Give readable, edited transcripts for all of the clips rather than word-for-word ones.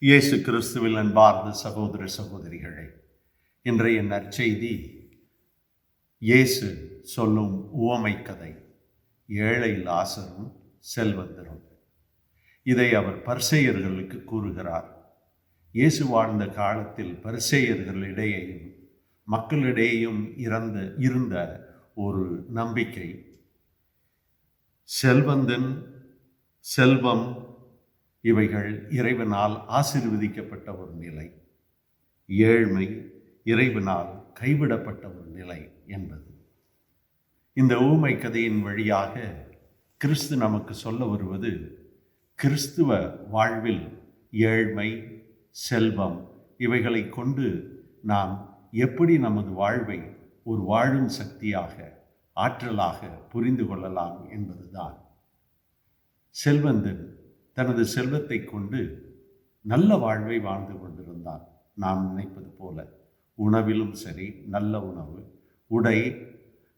இயேசு கிறிஸ்துவில் அன்பார்ந்த சகோதர சகோதரிகளே, இன்றைய நற்செய்தி இயேசு சொல்லும் உவமை கதை ஏழை லாசரும் செல்வந்தரும். இதை அவர் பரிசேயர்களுக்கு கூறுகிறார். இயேசு வாழ்ந்த காலத்தில் பரிசேயர்களிடையேயும் மக்களிடையேயும் இருந்த ஒரு நம்பிக்கை, செல்வந்தன், செல்வம் இவைகள் இறைவனால் ஆசீர்வதிக்கப்பட்ட ஒரு நிலை, ஏழ்மை இறைவனால் கைவிடப்பட்ட ஒரு நிலை என்பது. இந்த ஊமை கதையின் வழியாக கிறிஸ்து நமக்கு சொல்ல வருவது, கிறிஸ்துவ வாழ்வில் ஏழ்மை, செல்வம் இவைகளை கொண்டு நாம் எப்படி நமது வாழ்வை ஒரு வாழும் சக்தியாக, ஆற்றலாக புரிந்து கொள்ளலாம் என்பதுதான். செல்வந்தன் தனது செல்வத்தை கொண்டு நல்ல வாழ்வை வாழ்ந்து கொண்டிருந்தான். நாம் நினைப்பது போல உணவிலும் சரி, நல்ல உணவு, உடை,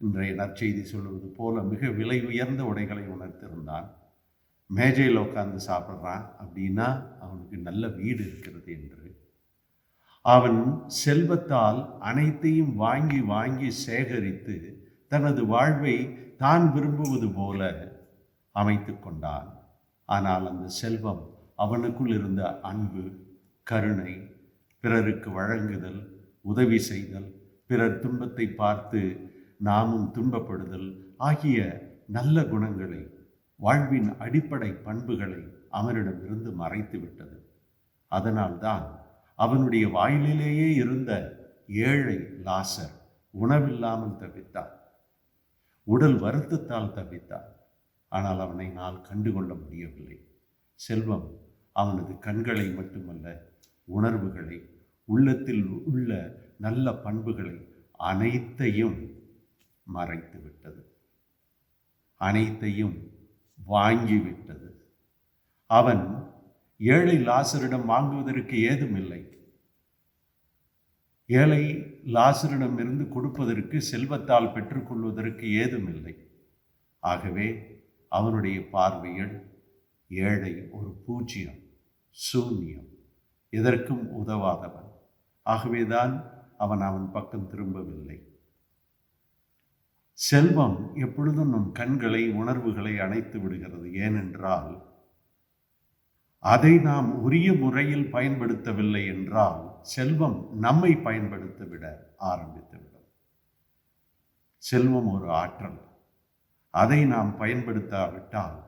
இன்றைய நற்செய்தி சொல்வது போல மிக விலை உயர்ந்த உடைகளை உணர்த்திருந்தான். மேஜையில் உட்கார்ந்து சாப்பிட்றான் அப்படின்னா அவனுக்கு நல்ல வீடு இருக்கிறது என்று. அவன் செல்வத்தால் அனைத்தையும் வாங்கி வாங்கி சேகரித்து தனது வாழ்வை தான் விரும்புவது போல அமைத்து கொண்டான். ஆனால் அந்த செல்வம் அவனுக்குள் இருந்த அன்பு, கருணை, பிறருக்கு வழங்குதல், உதவி செய்தல், பிறர் துன்பத்தை பார்த்து நாமும் துன்பப்படுதல் ஆகிய நல்ல குணங்களை, வாழ்வின் அடிப்படை பண்புகளை அவனிடமிருந்து மறைத்து விட்டது. அதனால்தான் அவனுடைய வாயிலேயே இருந்த ஏழை லாசர் உணவில்லாமல் தவித்தார், உடல் வருத்தத்தால் தவித்தார். ஆனால் அவனை நான் கண்டுகொள்ள முடியவில்லை. செல்வம் அவனது கண்களை மட்டுமல்ல, உணர்வுகளை, உள்ளத்தில் உள்ள நல்ல பண்புகளை அனைத்தையும் மறைத்து விட்டது, அனைத்தையும் வாங்கிவிட்டது. அவன் ஏழை லாசரிடம் வாங்குவதற்கு ஏதுமில்லை. ஏழை லாசரிடமிருந்து கொடுப்பதற்கு, செல்வத்தால் பெற்றுக்கொள்வதற்கு ஏதுமில்லை. ஆகவே அவனுடைய பார்வையில் ஏழை ஒரு பூஜ்யம், சூன்யம், எதற்கும் உதவாதவன். ஆகவேதான் அவன் பக்கம் திரும்பவில்லை. செல்வம் எப்பொழுதும் நம் கண்களை, உணர்வுகளை அணைத்து விடுகிறது. ஏனென்றால் அதை நாம் உரிய முறையில் பயன்படுத்தவில்லை என்றால் செல்வம் நம்மை பயன்படுத்த விட ஆரம்பித்துவிடும். செல்வம் ஒரு ஆற்றல். அதை நாம் பயன்படுத்தாவிட்டால்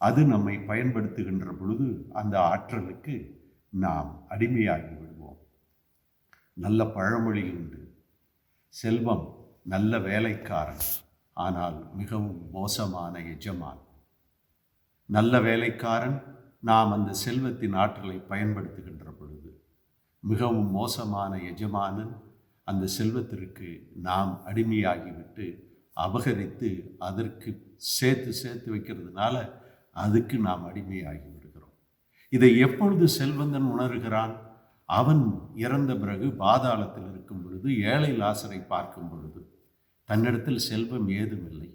அது நம்மை பயன்படுத்துகின்ற பொழுது அந்த ஆற்றலுக்கு நாம் அடிமையாகி விடுவோம். நல்ல பழமொழி உண்டு, செல்வம் நல்ல வேலைக்காரன், ஆனால் மிகவும் மோசமான எஜமான். நல்ல வேலைக்காரன் நாம் அந்த செல்வத்தின் ஆற்றலை பயன்படுத்துகின்ற பொழுது, மிகவும் மோசமான எஜமானன் அந்த செல்வத்திற்கு நாம் அடிமையாகிவிட்டு அபகரித்து அதற்கு சேர்த்து வைக்கிறதுனால அதுக்கு நாம் அடிமையாகி விடுகிறோம். இதை எப்பொழுது செல்வந்தன் உணர்கிறான்? அவன் இறந்த பிறகு பாதாளத்தில் இருக்கும் பொழுது, ஏழை லாசரை பார்க்கும் பொழுது, தன்னிடத்தில் செல்வம் ஏதுமில்லை.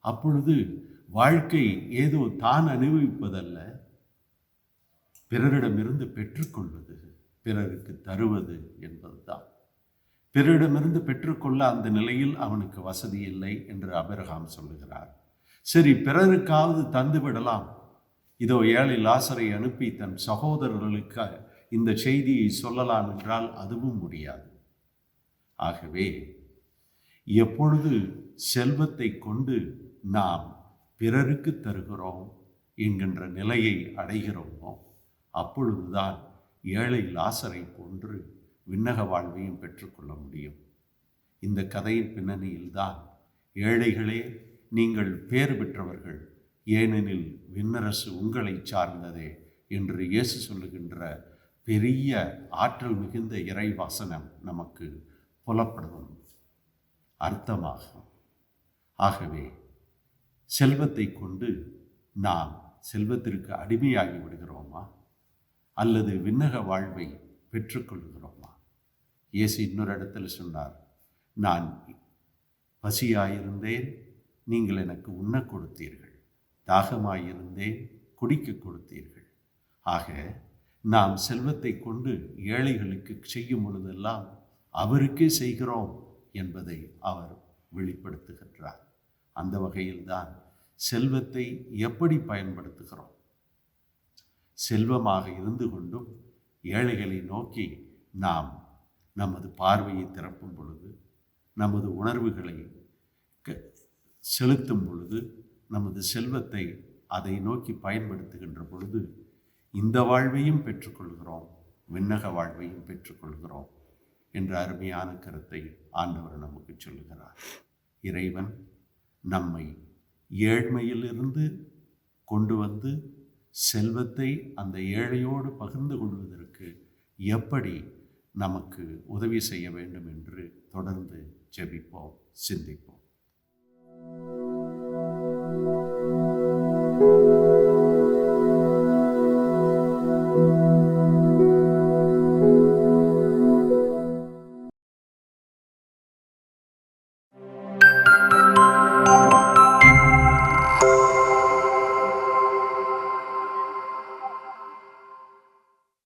அப்பொழுது வாழ்க்கை ஏதோ தான் அனுபவிப்பதல்ல, பிறரிடமிருந்து பெற்றுக்கொள்வது, பிறருக்கு தருவது என்பதுதான். பிறரிடமிருந்து பெற்றுக்கொள்ள அந்த நிலையில் அவனுக்கு வசதி இல்லை என்று ஆபிரகாம் சொல்லுகிறார். சரி, பிறருக்காவது தந்து விடலாம். இதோ ஏழை லாசரை அனுப்பி தன் சகோதரர்களுக்கு இந்த செய்தியை சொல்லலாம் என்றால் அதுவும் முடியாது. ஆகவே எப்பொழுது செல்வத்தை கொண்டு நாம் பிறருக்கு தருகிறோம் என்கின்ற நிலையை அடைகிறோமோ அப்பொழுதுதான் ஏழை லாசரை போன்று விண்ணக வாழ்வையும் பெற்றுக்கொள்ள முடியும். இந்த கதையின் பின்னணியில்தான் ஏழைகளே நீங்கள் பேர் பெற்றவர்கள், ஏனெனில் விண்ணரசு உங்களை சார்ந்ததே என்று இயேசு சொல்லுகின்ற பெரிய ஆற்றல் மிகுந்த இறைவசனம் நமக்கு புலப்படும் அர்த்தமாகும். ஆகவே செல்வத்தை கொண்டு நாம் செல்வத்திற்கு அடிமையாகி விடுகிறோமா அல்லது விண்ணக வாழ்வை பெற்றுக்கொள்கிறோமா? இயேசு இன்னொரு இடத்தில் சொன்னார், நான் பசியாயிருந்தேன், நீங்கள் எனக்கு உண்ண கொடுத்தீர்கள், தாகமாயிருந்தேன், குடிக்க கொடுத்தீர்கள். ஆக நாம் செல்வத்தை கொண்டு ஏழைகளுக்கு செய்யும் பொழுதெல்லாம் அவருக்கே செய்கிறோம் என்பதை அவர் வெளிப்படுத்துகின்றார். அந்த வகையில்தான் செல்வத்தை எப்படி பயன்படுத்துகிறோம்? செல்வமாக இருந்து கொண்டும் ஏழைகளை நோக்கி நாம் நமது பார்வையை திறப்பும் பொழுது, நமது உணர்வுகளை செலுத்தும் பொழுது, நமது செல்வத்தை அதை நோக்கி பயன்படுத்துகின்ற பொழுது இந்த வாழ்வையும் பெற்றுக்கொள்கிறோம், விண்ணக வாழ்வையும் பெற்றுக்கொள்கிறோம் என்ற அருமையான கருத்தை ஆண்டவர் நமக்கு சொல்லுகிறார். இறைவன் நம்மை ஏழ்மையிலிருந்து கொண்டு வந்து செல்வத்தை அந்த ஏழையோடு பகிர்ந்து கொள்வதற்கு எப்படி நமக்கு உதவி செய்ய வேண்டும் என்று தொடர்ந்து ஜெபிப்போம், சிந்திப்போம்.